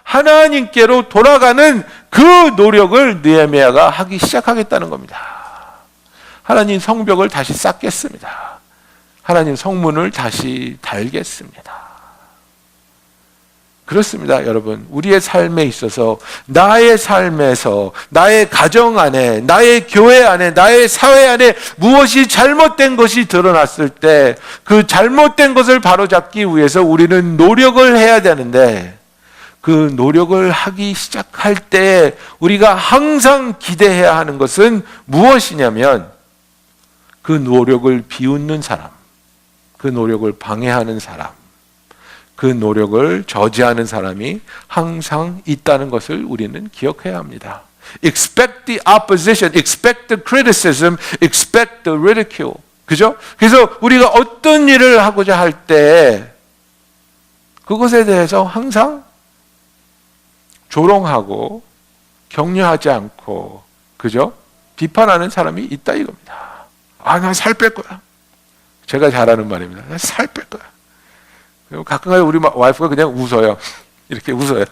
하나님께로 돌아가는 그 노력을 느헤미야가 하기 시작하겠다는 겁니다. 하나님 성벽을 다시 쌓겠습니다. 하나님 성문을 다시 달겠습니다. 그렇습니다, 여러분. 우리의 삶에 있어서, 나의 삶에서, 나의 가정 안에, 나의 교회 안에, 나의 사회 안에 무엇이 잘못된 것이 드러났을 때 그 잘못된 것을 바로잡기 위해서 우리는 노력을 해야 되는데, 그 노력을 하기 시작할 때 우리가 항상 기대해야 하는 것은 무엇이냐면, 그 노력을 비웃는 사람, 그 노력을 방해하는 사람, 그 노력을 저지하는 사람이 항상 있다는 것을 우리는 기억해야 합니다. Expect the opposition, expect the criticism, expect the ridicule. 그죠? 그래서 우리가 어떤 일을 하고자 할 때 그것에 대해서 항상 조롱하고 격려하지 않고, 그죠? 비판하는 사람이 있다 이겁니다. 아, 나 살 뺄 거야. 제가 잘하는 말입니다. 나 살 뺄 거야. 가끔가다 우리 와이프가 그냥 웃어요. 이렇게 웃어요.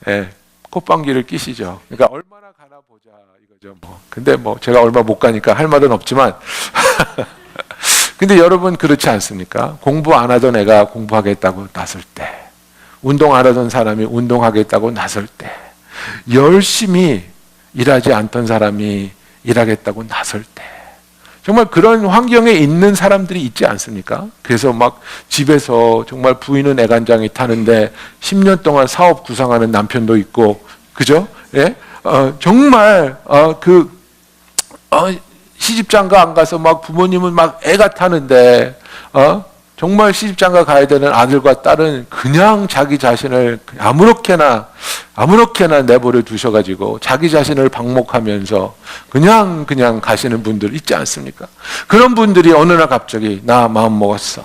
예, 콧방귀를 끼시죠. 그러니까 얼마나 가나 보자 이거죠. 근데 제가 얼마 못 가니까 할 말은 없지만, 근데 여러분 그렇지 않습니까? 공부 안 하던 애가 공부하겠다고 나설 때, 운동 안 하던 사람이 운동하겠다고 나설 때, 열심히 일하지 않던 사람이 일하겠다고 나설 때, 정말 그런 환경에 있는 사람들이 있지 않습니까? 그래서 막 집에서 정말 부인은 애간장이 타는데 10년 동안 사업 구상하는 남편도 있고, 그죠? 예? 정말 시집장가 안 가서 막 부모님은 막 애가 타는데, 정말 시집장가 가야 되는 아들과 딸은 그냥 자기 자신을 아무렇게나 내버려 두셔가지고 자기 자신을 방목하면서 그냥 가시는 분들 있지 않습니까? 그런 분들이 어느 날 갑자기 나 마음 먹었어.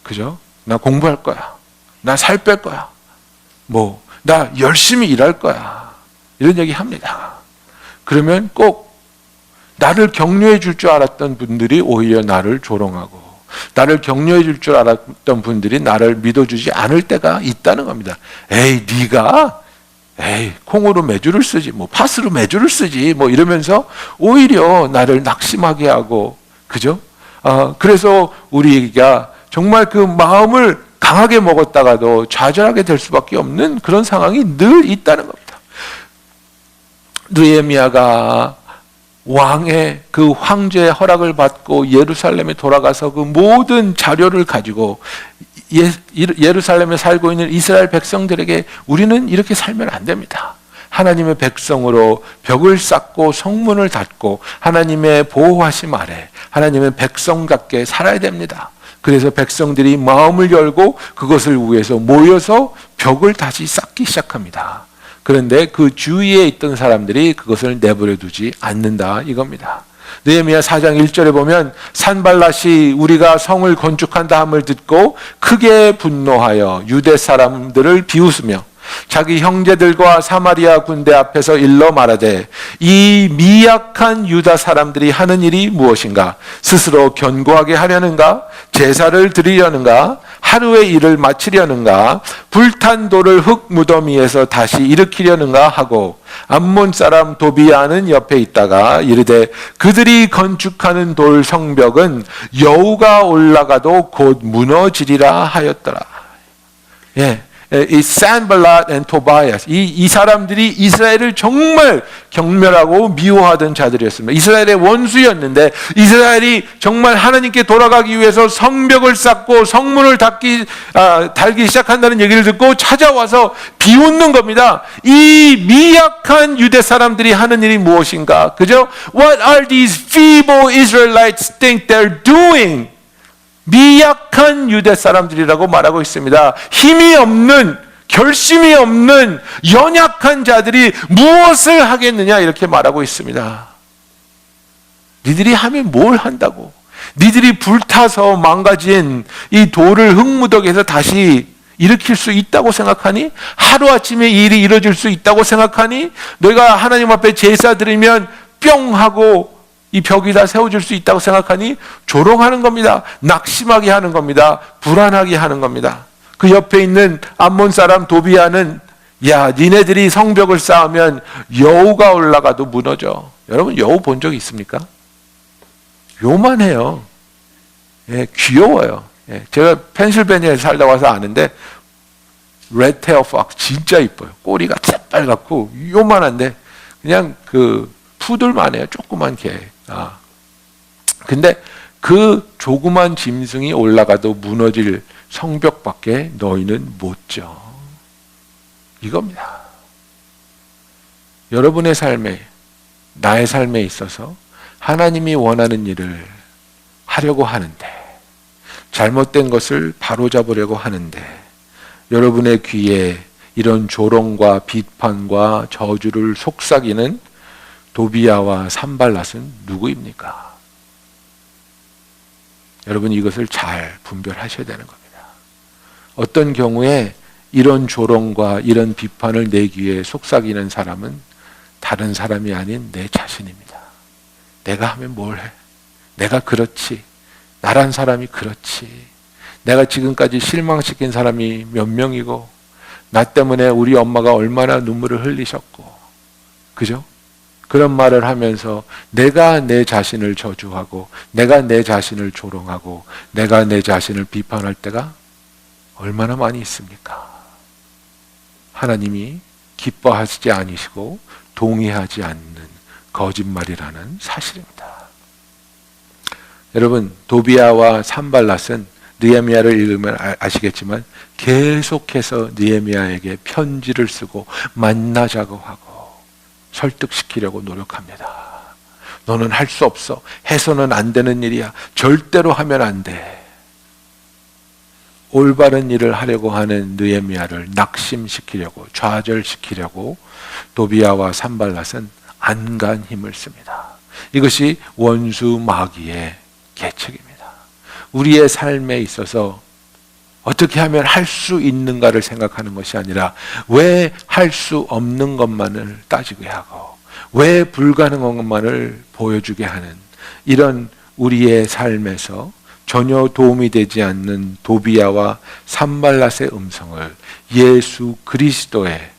그죠? 나 공부할 거야. 나 살 뺄 거야. 나 열심히 일할 거야. 이런 얘기 합니다. 그러면 꼭 나를 격려해 줄 줄 알았던 분들이 오히려 나를 조롱하고, 나를 격려해 줄 줄 알았던 분들이 나를 믿어주지 않을 때가 있다는 겁니다. 에이, 네가 콩으로 메주를 쓰지, 팥으로 메주를 쓰지, 이러면서 오히려 나를 낙심하게 하고, 그죠? 그래서 우리가 정말 그 마음을 강하게 먹었다가도 좌절하게 될 수밖에 없는 그런 상황이 늘 있다는 겁니다. 느헤미야가 왕의 그 황제의 허락을 받고 예루살렘에 돌아가서 그 모든 자료를 가지고 예루살렘에 살고 있는 이스라엘 백성들에게 우리는 이렇게 살면 안 됩니다. 하나님의 백성으로 벽을 쌓고 성문을 닫고 하나님의 보호하심 아래 하나님의 백성답게 살아야 됩니다. 그래서 백성들이 마음을 열고 그것을 위해서 모여서 벽을 다시 쌓기 시작합니다. 그런데 그 주위에 있던 사람들이 그것을 내버려 두지 않는다 이겁니다. 느헤미야 4장 1절에 보면 산발랏이 우리가 성을 건축한다 함을 듣고 크게 분노하여 유대 사람들을 비웃으며 자기 형제들과 사마리아 군대 앞에서 일러 말하되 이 미약한 유다 사람들이 하는 일이 무엇인가? 스스로 견고하게 하려는가? 제사를 드리려는가? 하루의 일을 마치려는가? 불탄 돌을 흙 무더미에서 다시 일으키려는가 하고 암몬 사람 도비아는 옆에 있다가 이르되 그들이 건축하는 돌 성벽은 여우가 올라가도 곧 무너지리라 하였더라. 예. 이 산발랏 and 토바야스 이 사람들이 이스라엘을 정말 경멸하고 미워하던 자들이었습니다. 이스라엘의 원수였는데 이스라엘이 정말 하나님께 돌아가기 위해서 성벽을 쌓고 성문을 달기 시작한다는 얘기를 듣고 찾아와서 비웃는 겁니다. 이 미약한 유대 사람들이 하는 일이 무엇인가? 그죠? What are these feeble Israelites think they're doing? 미약한 유대 사람들이라고 말하고 있습니다. 힘이 없는, 결심이 없는 연약한 자들이 무엇을 하겠느냐 이렇게 말하고 있습니다. 니들이 하면 뭘 한다고? 니들이 불타서 망가진 이 돌을 흙무더기에서 다시 일으킬 수 있다고 생각하니? 하루아침에 이 일이 이루어질 수 있다고 생각하니? 너희가 하나님 앞에 제사 드리면 뿅 하고 이 벽이 다 세워질 수 있다고 생각하니? 조롱하는 겁니다. 낙심하게 하는 겁니다. 불안하게 하는 겁니다. 그 옆에 있는 암몬 사람 도비아는 야, 니네들이 성벽을 쌓으면 여우가 올라가도 무너져. 여러분 여우 본 적 있습니까? 요만해요. 예, 귀여워요. 예, 제가 펜실베니아에 살다 와서 아는데 레드 테어 팍스 진짜 이뻐요. 꼬리가 새빨갛고 요만한데 그냥 그 푸들만 해요. 조그만 개. 근데 그 조그만 짐승이 올라가도 무너질 성벽밖에 너희는 못 져. 이겁니다. 여러분의 삶에, 나의 삶에 있어서 하나님이 원하는 일을 하려고 하는데, 잘못된 것을 바로잡으려고 하는데, 여러분의 귀에 이런 조롱과 비판과 저주를 속삭이는 도비아와 산발랏은 누구입니까? 여러분 이것을 잘 분별하셔야 되는 겁니다. 어떤 경우에 이런 조롱과 이런 비판을 내 귀에 속삭이는 사람은 다른 사람이 아닌 내 자신입니다. 내가 하면 뭘 해? 내가 그렇지. 나란 사람이 그렇지. 내가 지금까지 실망시킨 사람이 몇 명이고 나 때문에 우리 엄마가 얼마나 눈물을 흘리셨고, 그죠? 그런 말을 하면서 내가 내 자신을 저주하고 내가 내 자신을 조롱하고 내가 내 자신을 비판할 때가 얼마나 많이 있습니까? 하나님이 기뻐하시지 않으시고 동의하지 않는 거짓말이라는 사실입니다. 여러분 도비아와 산발랏은 느헤미야를 읽으면 아시겠지만 계속해서 느헤미야에게 편지를 쓰고 만나자고 하고 설득시키려고 노력합니다. 너는 할 수 없어. 해서는 안 되는 일이야. 절대로 하면 안 돼. 올바른 일을 하려고 하는 느헤미야를 낙심시키려고, 좌절시키려고 도비아와 산발랏은 안간 힘을 씁니다. 이것이 원수 마귀의 계책입니다. 우리의 삶에 있어서 어떻게 하면 할 수 있는가를 생각하는 것이 아니라 왜 할 수 없는 것만을 따지게 하고 왜 불가능한 것만을 보여주게 하는 이런 우리의 삶에서 전혀 도움이 되지 않는 도비아와 산발랏의 음성을 예수 그리스도의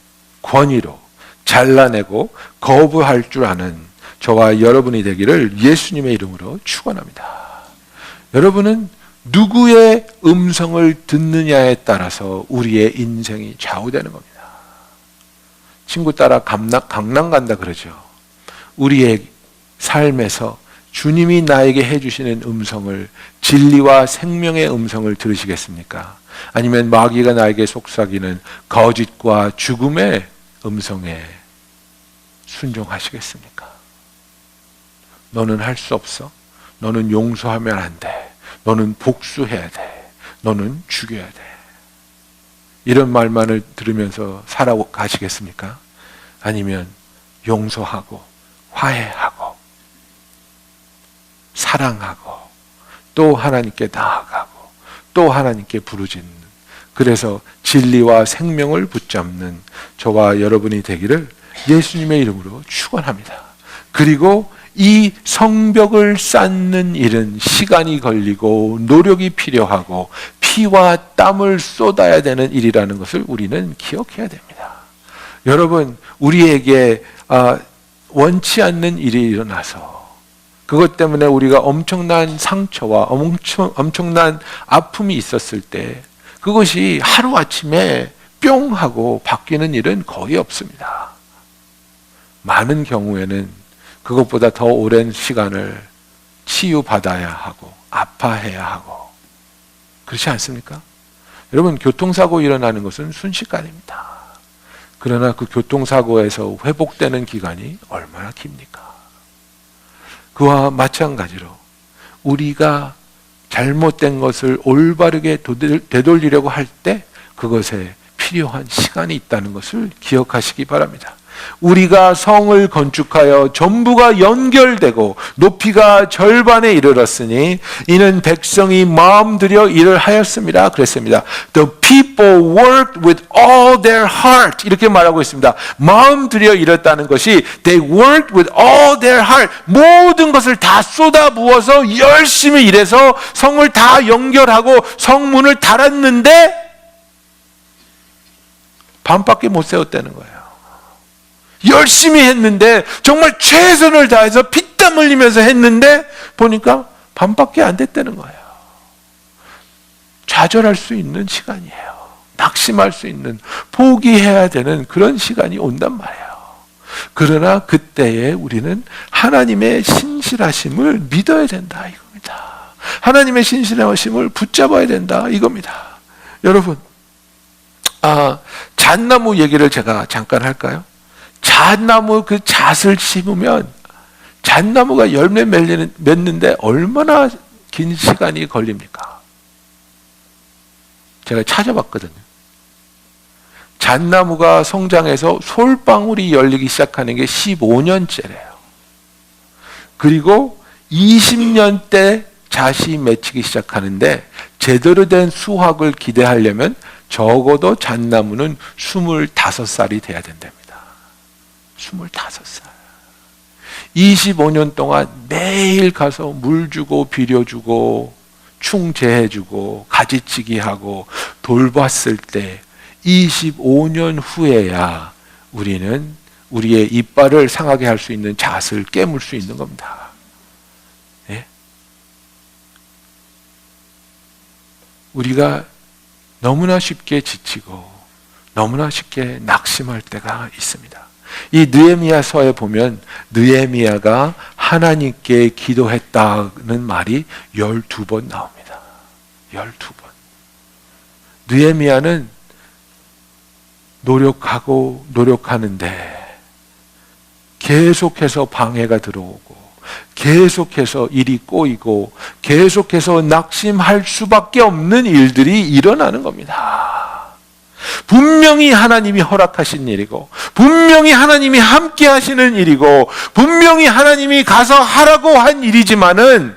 권위로 잘라내고 거부할 줄 아는 저와 여러분이 되기를 예수님의 이름으로 축원합니다. 여러분은 누구의 음성을 듣느냐에 따라서 우리의 인생이 좌우되는 겁니다. 친구 따라 강남 간다 그러죠. 우리의 삶에서 주님이 나에게 해주시는 음성을, 진리와 생명의 음성을 들으시겠습니까? 아니면 마귀가 나에게 속삭이는 거짓과 죽음의 음성에 순종하시겠습니까? 너는 할 수 없어. 너는 용서하면 안 돼. 너는 복수해야 돼. 너는 죽여야 돼. 이런 말만을 들으면서 살아가시겠습니까? 아니면 용서하고 화해하고 사랑하고 또 하나님께 나아가고 또 하나님께 부르짖는, 그래서 진리와 생명을 붙잡는 저와 여러분이 되기를 예수님의 이름으로 축원합니다. 그리고 이 성벽을 쌓는 일은 시간이 걸리고 노력이 필요하고 피와 땀을 쏟아야 되는 일이라는 것을 우리는 기억해야 됩니다. 여러분, 우리에게 원치 않는 일이 일어나서 그것 때문에 우리가 엄청난 상처와 엄청난 아픔이 있었을 때 그것이 하루아침에 뿅 하고 바뀌는 일은 거의 없습니다. 많은 경우에는 그것보다 더 오랜 시간을 치유받아야 하고 아파해야 하고 그렇지 않습니까? 여러분, 교통사고 일어나는 것은 순식간입니다. 그러나 그 교통사고에서 회복되는 기간이 얼마나 깁니까? 그와 마찬가지로 우리가 잘못된 것을 올바르게 되돌리려고 할 때 그것에 필요한 시간이 있다는 것을 기억하시기 바랍니다. 우리가 성을 건축하여 전부가 연결되고 높이가 절반에 이르렀으니 이는 백성이 마음 들여 일을 하였습니다. 그랬습니다. The people worked with all their heart. 이렇게 말하고 있습니다. 마음 들여 일했다는 것이 they worked with all their heart. 모든 것을 다 쏟아부어서 열심히 일해서 성을 다 연결하고 성문을 달았는데 반밖에 못 세웠다는 거예요. 열심히 했는데, 정말 최선을 다해서 피땀 흘리면서 했는데 보니까 반밖에 안 됐다는 거예요. 좌절할 수 있는 시간이에요. 낙심할 수 있는, 포기해야 되는 그런 시간이 온단 말이에요. 그러나 그때에 우리는 하나님의 신실하심을 믿어야 된다 이겁니다. 하나님의 신실하심을 붙잡아야 된다 이겁니다. 여러분, 잣나무 얘기를 제가 잠깐 할까요? 잣나무 그 잣을 심으면 잣나무가 열매 맺는데 얼마나 긴 시간이 걸립니까? 제가 찾아봤거든요. 잣나무가 성장해서 솔방울이 열리기 시작하는 게 15년째래요. 그리고 20년 때 잣이 맺히기 시작하는데, 제대로 된 수확을 기대하려면 적어도 잣나무는 25살이 돼야 된답니다. 25살. 25년 동안 매일 가서 물 주고 비료 주고 충재해 주고 가지치기 하고 돌봤을 때 25년 후에야 우리는 우리의 이빨을 상하게 할 수 있는 잣을 깨물 수 있는 겁니다. 네? 우리가 너무나 쉽게 지치고 너무나 쉽게 낙심할 때가 있습니다. 이 느헤미야서에 보면 느헤미야가 하나님께 기도했다는 말이 12번 나옵니다. 12번. 느헤미야는 노력하는데 계속해서 방해가 들어오고 계속해서 일이 꼬이고 계속해서 낙심할 수밖에 없는 일들이 일어나는 겁니다. 분명히 하나님이 허락하신 일이고 분명히 하나님이 함께 하시는 일이고 분명히 하나님이 가서 하라고 한 일이지만은,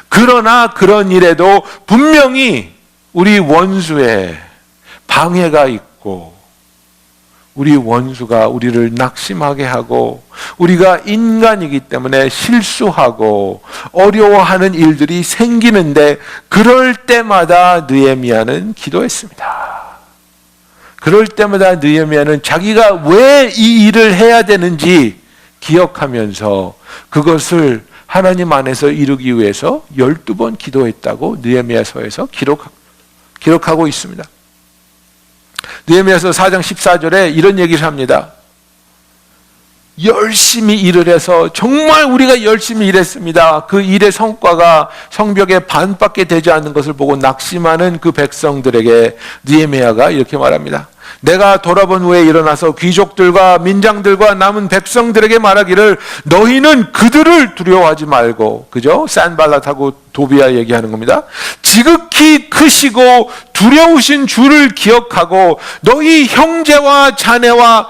그러나 그런 일에도 분명히 우리 원수의 방해가 있고 우리 원수가 우리를 낙심하게 하고 우리가 인간이기 때문에 실수하고 어려워하는 일들이 생기는데, 그럴 때마다 느헤미야는 기도했습니다. 그럴 때마다 느헤미야는 자기가 왜 이 일을 해야 되는지 기억하면서 그것을 하나님 안에서 이루기 위해서 12번 기도했다고 느헤미야서에서 기록하고 있습니다. 느헤미야서 4장 14절에 이런 얘기를 합니다. 열심히 일을 해서 정말 우리가 열심히 일했습니다. 그 일의 성과가 성벽의 반밖에 되지 않는 것을 보고 낙심하는 그 백성들에게 느헤미야가 이렇게 말합니다. 내가 돌아본 후에 일어나서 귀족들과 민장들과 남은 백성들에게 말하기를, 너희는 그들을 두려워하지 말고, 그죠? 산발랏하고 도비아 얘기하는 겁니다. 지극히 크시고 두려우신 주를 기억하고 너희 형제와 자녀와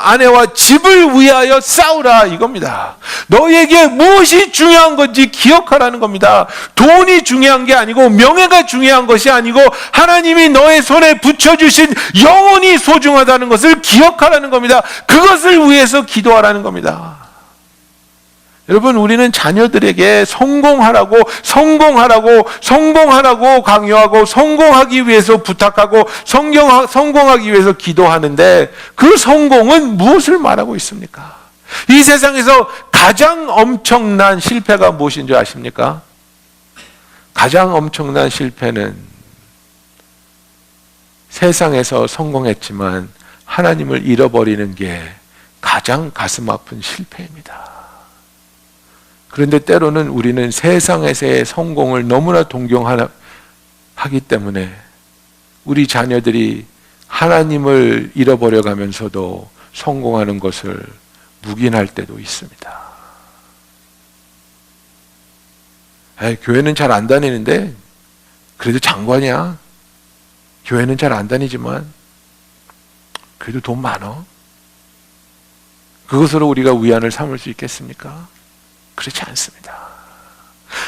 아내와 집을 위하여 싸우라 이겁니다. 너희에게 무엇이 중요한 건지 기억하라는 겁니다. 돈이 중요한 게 아니고 명예가 중요한 것이 아니고 하나님이 너의 손에 붙여주신 영혼이 소중하다는 것을 기억하라는 겁니다. 그것을 위해서 기도하라는 겁니다. 여러분, 우리는 자녀들에게 성공하라고 강요하고 성공하기 위해서 부탁하고 성공하기 위해서 기도하는데, 그 성공은 무엇을 말하고 있습니까? 이 세상에서 가장 엄청난 실패가 무엇인 줄 아십니까? 가장 엄청난 실패는 세상에서 성공했지만 하나님을 잃어버리는 게 가장 가슴 아픈 실패입니다. 그런데 때로는 우리는 세상에서의 성공을 너무나 동경하기 때문에 우리 자녀들이 하나님을 잃어버려 가면서도 성공하는 것을 묵인할 때도 있습니다. 교회는 잘 안 다니는데 그래도 장관이야. 교회는 잘 안 다니지만 그래도 돈 많어. 그것으로 우리가 위안을 삼을 수 있겠습니까? 그렇지 않습니다.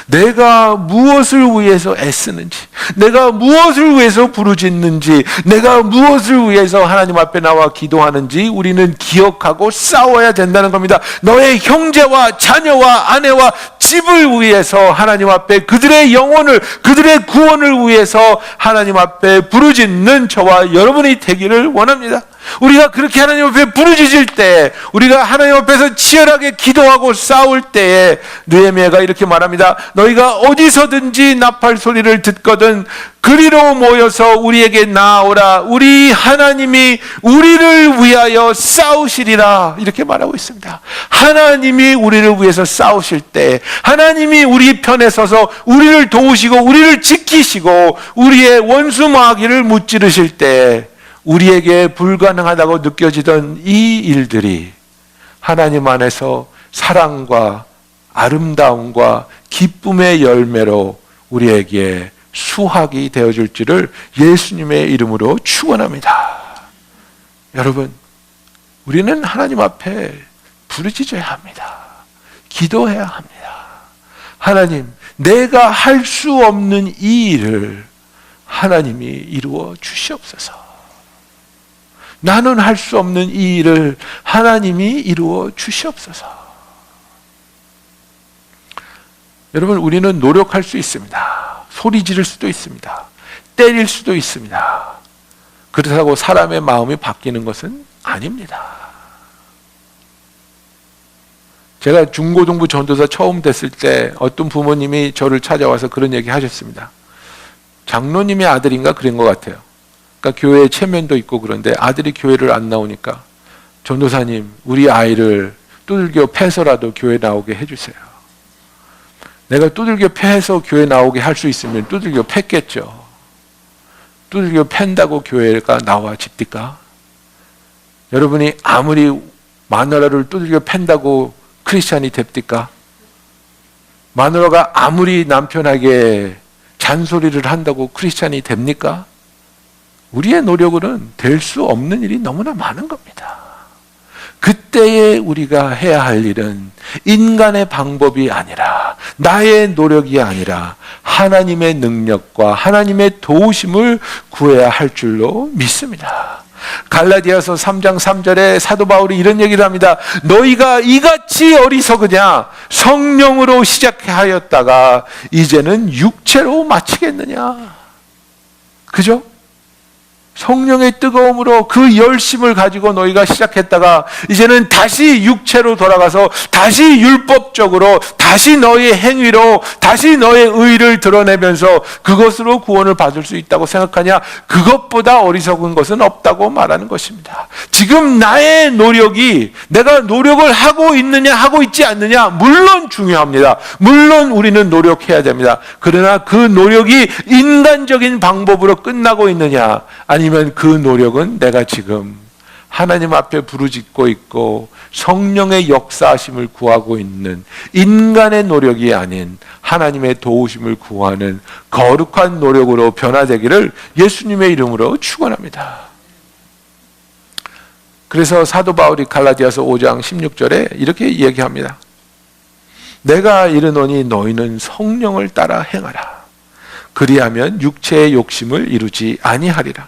내가 무엇을 위해서 애쓰는지, 내가 무엇을 위해서 부르짖는지, 내가 무엇을 위해서 하나님 앞에 나와 기도하는지 우리는 기억하고 싸워야 된다는 겁니다. 너의 형제와 자녀와 아내와 집을 위해서 하나님 앞에 그들의 영혼을, 그들의 구원을 위해서 하나님 앞에 부르짖는 저와 여러분이 되기를 원합니다. 우리가 그렇게 하나님 앞에 부르짖을 때, 우리가 하나님 앞에서 치열하게 기도하고 싸울 때에 느헤미야가 이렇게 말합니다. 너희가 어디서든지 나팔 소리를 듣거든 그리로 모여서 우리에게 나아오라. 우리 하나님이 우리를 위하여 싸우시리라. 이렇게 말하고 있습니다. 하나님이 우리를 위해서 싸우실 때, 하나님이 우리 편에 서서 우리를 도우시고 우리를 지키시고 우리의 원수 마귀를 무찌르실 때, 우리에게 불가능하다고 느껴지던 이 일들이 하나님 안에서 사랑과 아름다움과 기쁨의 열매로 우리에게 수확이 되어줄지를 예수님의 이름으로 축원합니다. 여러분, 우리는 하나님 앞에 부르짖어야 합니다. 기도해야 합니다. 하나님, 내가 할 수 없는 이 일을 하나님이 이루어 주시옵소서. 나는 할 수 없는 이 일을 하나님이 이루어 주시옵소서. 여러분, 우리는 노력할 수 있습니다. 소리 지를 수도 있습니다. 때릴 수도 있습니다. 그렇다고 사람의 마음이 바뀌는 것은 아닙니다. 제가 중고등부 전도사 처음 됐을 때 어떤 부모님이 저를 찾아와서 그런 얘기 하셨습니다. 장로님의 아들인가 그런 것 같아요. 그러니까 교회에 체면도 있고 그런데 아들이 교회를 안 나오니까 전도사님, 우리 아이를 두들겨 패서라도 교회 나오게 해주세요. 내가 두들겨 패서 교회 나오게 할 수 있으면 두들겨 팼겠죠. 두들겨 팬다고 교회가 나와집니까? 여러분이 아무리 마누라를 두들겨 팬다고 크리스찬이 됩니까? 마누라가 아무리 남편에게 잔소리를 한다고 크리스찬이 됩니까? 우리의 노력으로는 될 수 없는 일이 너무나 많은 겁니다. 그때에 우리가 해야 할 일은 인간의 방법이 아니라, 나의 노력이 아니라 하나님의 능력과 하나님의 도우심을 구해야 할 줄로 믿습니다. 갈라디아서 3장 3절에 사도 바울이 이런 얘기를 합니다. 너희가 이같이 어리석으냐? 성령으로 시작하였다가 이제는 육체로 마치겠느냐? 그죠? 성령의 뜨거움으로 그 열심을 가지고 너희가 시작했다가 이제는 다시 육체로 돌아가서 다시 율법적으로, 다시 너의 행위로, 다시 너의 의를 드러내면서 그것으로 구원을 받을 수 있다고 생각하냐? 그것보다 어리석은 것은 없다고 말하는 것입니다. 지금 나의 노력이, 내가 노력을 하고 있느냐 하고 있지 않느냐, 물론 중요합니다. 물론 우리는 노력해야 됩니다. 그러나 그 노력이 인간적인 방법으로 끝나고 있느냐, 아니면 그 노력은 내가 지금 하나님 앞에 부르짖고 있고 성령의 역사하심을 구하고 있는 인간의 노력이 아닌 하나님의 도우심을 구하는 거룩한 노력으로 변화되기를 예수님의 이름으로 축원합니다. 그래서 사도 바울이 갈라디아서 5장 16절에 이렇게 얘기합니다. 내가 이르노니 너희는 성령을 따라 행하라. 그리하면 육체의 욕심을 이루지 아니하리라.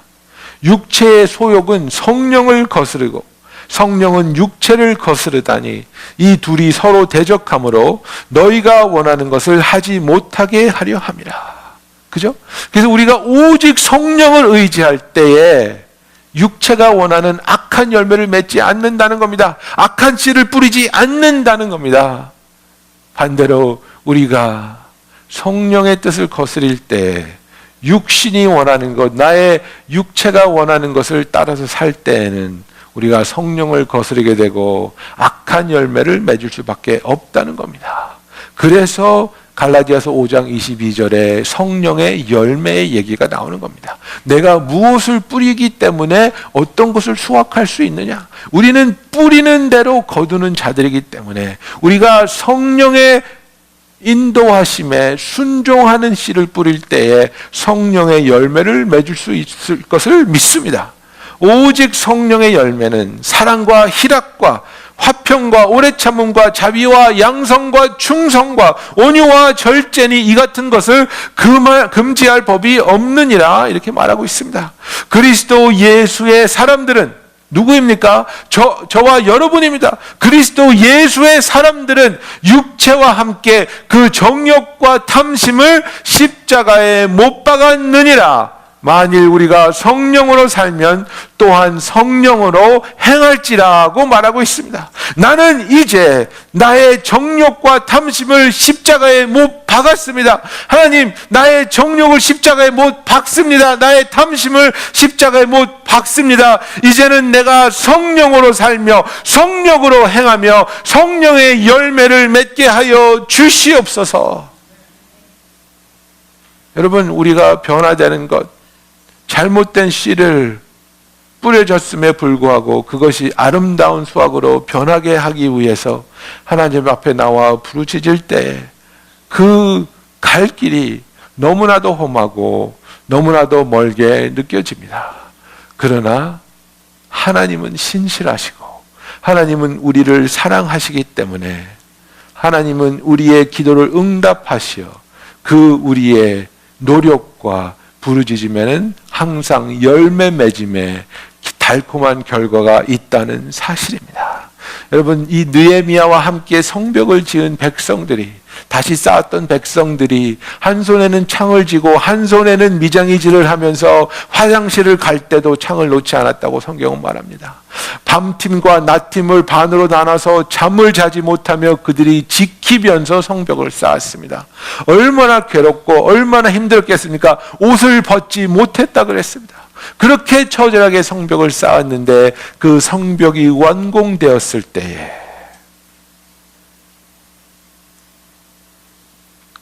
육체의 소욕은 성령을 거스르고 성령은 육체를 거스르다니 이 둘이 서로 대적하므로 너희가 원하는 것을 하지 못하게 하려 함이라. 그죠? 그래서 우리가 오직 성령을 의지할 때에 육체가 원하는 악한 열매를 맺지 않는다는 겁니다. 악한 씨를 뿌리지 않는다는 겁니다. 반대로 우리가 성령의 뜻을 거스릴 때 육신이 원하는 것, 나의 육체가 원하는 것을 따라서 살 때에는 우리가 성령을 거스르게 되고 악한 열매를 맺을 수밖에 없다는 겁니다. 그래서 갈라디아서 5장 22절에 성령의 열매의 얘기가 나오는 겁니다. 내가 무엇을 뿌리기 때문에 어떤 것을 수확할 수 있느냐? 우리는 뿌리는 대로 거두는 자들이기 때문에 우리가 성령의 인도하심에 순종하는 씨를 뿌릴 때에 성령의 열매를 맺을 수 있을 것을 믿습니다. 오직 성령의 열매는 사랑과 희락과 화평과 오래 참음과 자비와 양성과 충성과 온유와 절제니 이 같은 것을 금지할 법이 없느니라 이렇게 말하고 있습니다. 그리스도 예수의 사람들은 누구입니까? 저와 여러분입니다. 그리스도 예수의 사람들은 육체와 함께 그 정욕과 탐심을 십자가에 못 박았느니라. 만일 우리가 성령으로 살면 또한 성령으로 행할지라고 말하고 있습니다. 나는 이제 나의 정욕과 탐심을 십자가에 못 박았습니다. 하나님, 나의 정욕을 십자가에 못 박습니다. 나의 탐심을 십자가에 못 박습니다. 이제는 내가 성령으로 살며 성령으로 행하며 성령의 열매를 맺게 하여 주시옵소서. 여러분, 우리가 변화되는 것, 잘못된 씨를 뿌려졌음에 불구하고 그것이 아름다운 수확으로 변하게 하기 위해서 하나님 앞에 나와 부르짖을 때 그 갈 길이 너무나도 험하고 너무나도 멀게 느껴집니다. 그러나 하나님은 신실하시고 하나님은 우리를 사랑하시기 때문에 하나님은 우리의 기도를 응답하시어 그 우리의 노력과 부르짖음에는 항상 열매 맺음에 달콤한 결과가 있다는 사실입니다. 여러분, 이 느헤미야와 함께 성벽을 지은 백성들이, 다시 쌓았던 백성들이 한 손에는 창을 쥐고 한 손에는 미장이질을 하면서 화장실을 갈 때도 창을 놓지 않았다고 성경은 말합니다. 밤팀과 낮팀을 반으로 나눠서 잠을 자지 못하며 그들이 지키면서 성벽을 쌓았습니다. 얼마나 괴롭고 얼마나 힘들었겠습니까? 옷을 벗지 못했다 그랬습니다. 그렇게 처절하게 성벽을 쌓았는데 그 성벽이 완공되었을 때에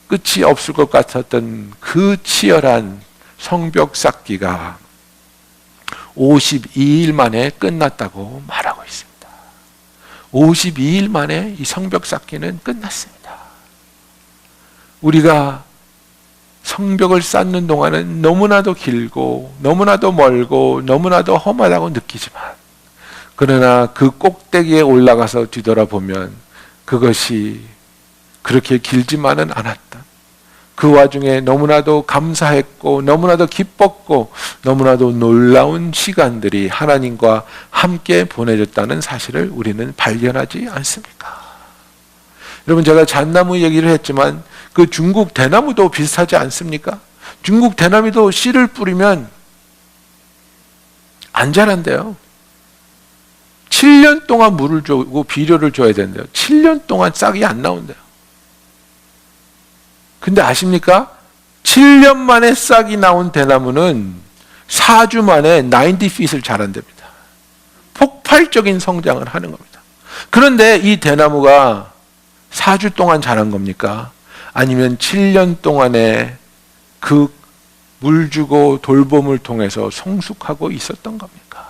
끝이 없을 것 같았던 그 치열한 성벽 쌓기가 52일 만에 끝났다고 말하고 있습니다. 52일 만에 이 성벽 쌓기는 끝났습니다. 우리가 성벽을 쌓는 동안은 너무나도 길고 너무나도 멀고 너무나도 험하다고 느끼지만, 그러나 그 꼭대기에 올라가서 뒤돌아보면 그것이 그렇게 길지만은 않았다. 그 와중에 너무나도 감사했고 너무나도 기뻤고 너무나도 놀라운 시간들이 하나님과 함께 보내졌다는 사실을 우리는 발견하지 않습니까? 여러분, 제가 잣나무 얘기를 했지만 그 중국 대나무도 비슷하지 않습니까? 중국 대나무도 씨를 뿌리면 안 자란대요. 7년 동안 물을 주고 비료를 줘야 된대요. 7년 동안 싹이 안 나온대요. 근데 아십니까? 7년 만에 싹이 나온 대나무는 4주 만에 90feet을 자란답니다. 폭발적인 성장을 하는 겁니다. 그런데 이 대나무가 4주 동안 자란 겁니까? 아니면 7년 동안에 그 물 주고 돌봄을 통해서 성숙하고 있었던 겁니까?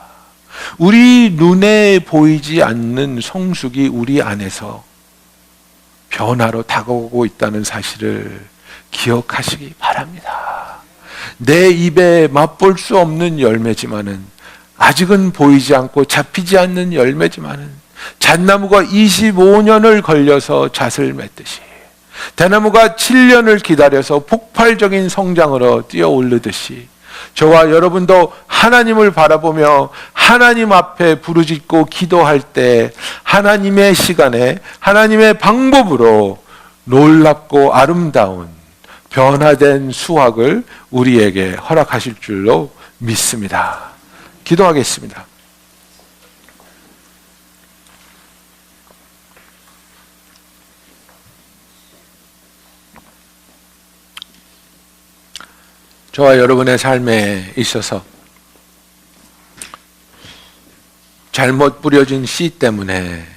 우리 눈에 보이지 않는 성숙이 우리 안에서 변화로 다가오고 있다는 사실을 기억하시기 바랍니다. 내 입에 맛볼 수 없는 열매지만은, 아직은 보이지 않고 잡히지 않는 열매지만은, 잣나무가 25년을 걸려서 잣을 맺듯이 대나무가 7년을 기다려서 폭발적인 성장으로 뛰어오르듯이 저와 여러분도 하나님을 바라보며 하나님 앞에 부르짖고 기도할 때 하나님의 시간에 하나님의 방법으로 놀랍고 아름다운 변화된 수확을 우리에게 허락하실 줄로 믿습니다. 기도하겠습니다. 저와 여러분의 삶에 있어서 잘못 뿌려진 씨 때문에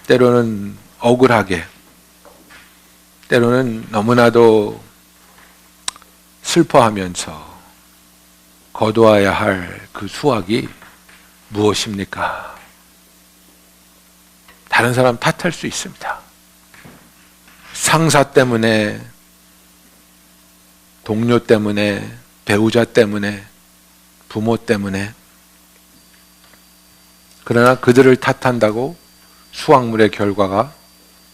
때로는 억울하게, 때로는 너무나도 슬퍼하면서 거두어야 할 그 수확이 무엇입니까? 다른 사람 탓할 수 있습니다. 상사 때문에, 동료 때문에, 배우자 때문에, 부모 때문에. 그러나 그들을 탓한다고 수확물의 결과가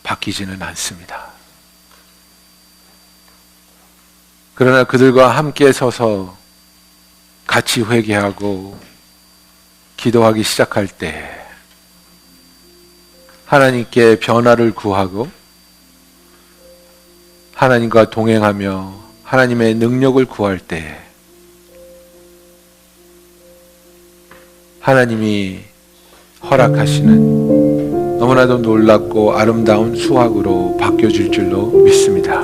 바뀌지는 않습니다. 그러나 그들과 함께 서서 같이 회개하고 기도하기 시작할 때 하나님께 변화를 구하고 하나님과 동행하며 하나님의 능력을 구할 때 하나님이 허락하시는 너무나도 놀랍고 아름다운 수확으로 바뀌어질 줄로 믿습니다.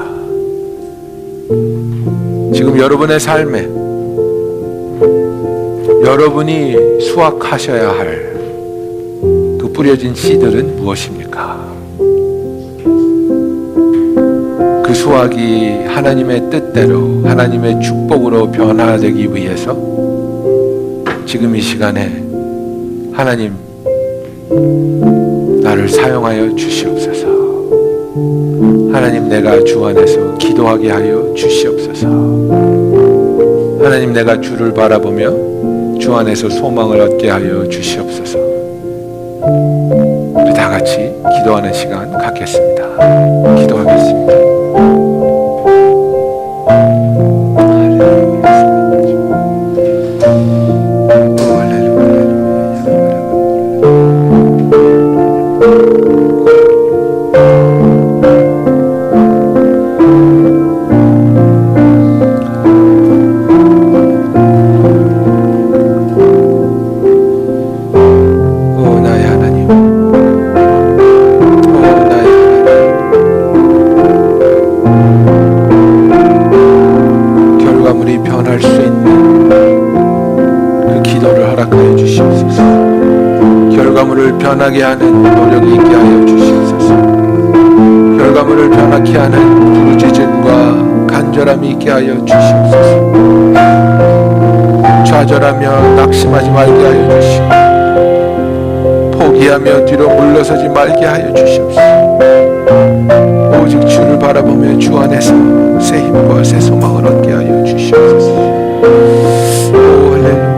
지금 여러분의 삶에 여러분이 수확하셔야 할 그 뿌려진 씨들은 무엇입니까? 그 수확이 하나님의 뜻대로 하나님의 축복으로 변화되기 위해서 지금 이 시간에 하나님 나를 사용하여 주시옵소서. 하나님 내가 주 안에서 기도하게 하여 주시옵소서. 하나님 내가 주를 바라보며 주 안에서 소망을 얻게 하여 주시옵소서. 우리 다 같이 기도하는 시간 갖겠습니다. 기도하겠습니다. 변하게 하는 노력이 있게 하여 주시옵소서. 결과물을 변하게 하는 부르짖음과 간절함이 있게 하여 주시옵소서. 좌절하며 낙심하지 말게 하여 주시고 포기하며 뒤로 물러서지 말게 하여 주시옵소서. 오직 주를 바라보며 주 안에서 새 힘과 새 소망을 얻게 하여 주시옵소서. 오 할렐루야.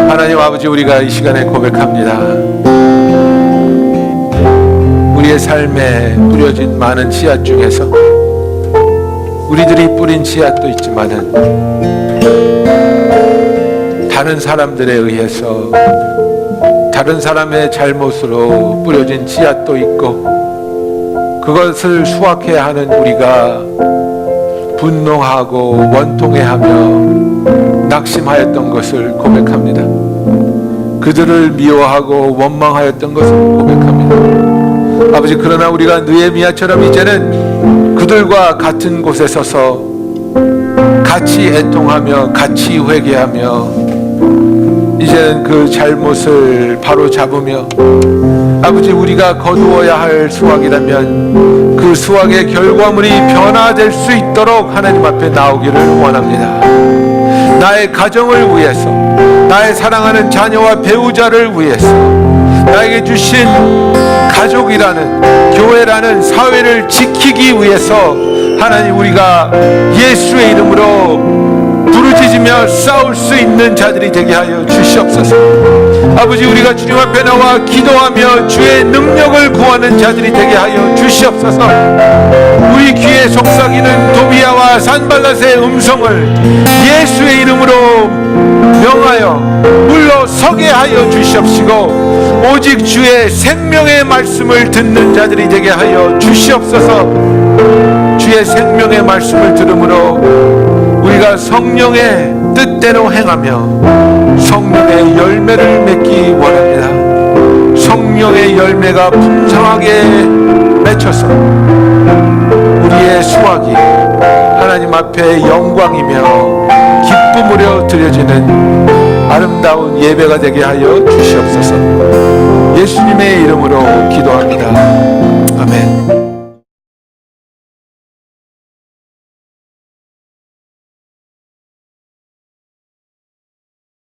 하나님 아버지, 우리가 이 시간에 고백합니다. 우리의 삶에 뿌려진 많은 씨앗 중에서 우리들이 뿌린 씨앗도 있지만은 다른 사람들에 의해서 다른 사람의 잘못으로 뿌려진 씨앗도 있고 그것을 수확해야 하는 우리가 분노하고 원통해하며 낙심하였던 것을 고백합니다. 그들을 미워하고 원망하였던 것을 고백합니다. 아버지, 그러나 우리가 느헤미야처럼 이제는 그들과 같은 곳에 서서 같이 애통하며 같이 회개하며 이제는 그 잘못을 바로 잡으며 아버지, 우리가 거두어야 할 수확이라면 그 수확의 결과물이 변화될 수 있도록 하나님 앞에 나오기를 원합니다. 나의 가정을 위해서, 나의 사랑하는 자녀와 배우자를 위해서, 나에게 주신 가족이라는, 교회라는 사회를 지키기 위해서 하나님, 우리가 예수의 이름으로 부르짖으며 싸울 수 있는 자들이 되게 하여 주시옵소서. 아버지, 우리가 주님 앞에 나와 기도하며 주의 능력을 구하는 자들이 되게 하여 주시옵소서. 우리 귀에 속삭이는 도비야와 산발랏의 음성을 예수의 이름으로 명하여 물러서게 하여 주시옵시고 오직 주의 생명의 말씀을 듣는 자들이 되게 하여 주시옵소서. 주의 생명의 말씀을 들음으로 우리가 성령의 뜻대로 행하며 성령의 열매를 맺기 원합니다. 성령의 열매가 풍성하게 맺혀서 우리의 수확이 하나님 앞에 영광이며 기쁨으로 드려지는 아름다운 예배가 되게 하여 주시옵소서. 예수님의 이름으로 기도합니다. 아멘.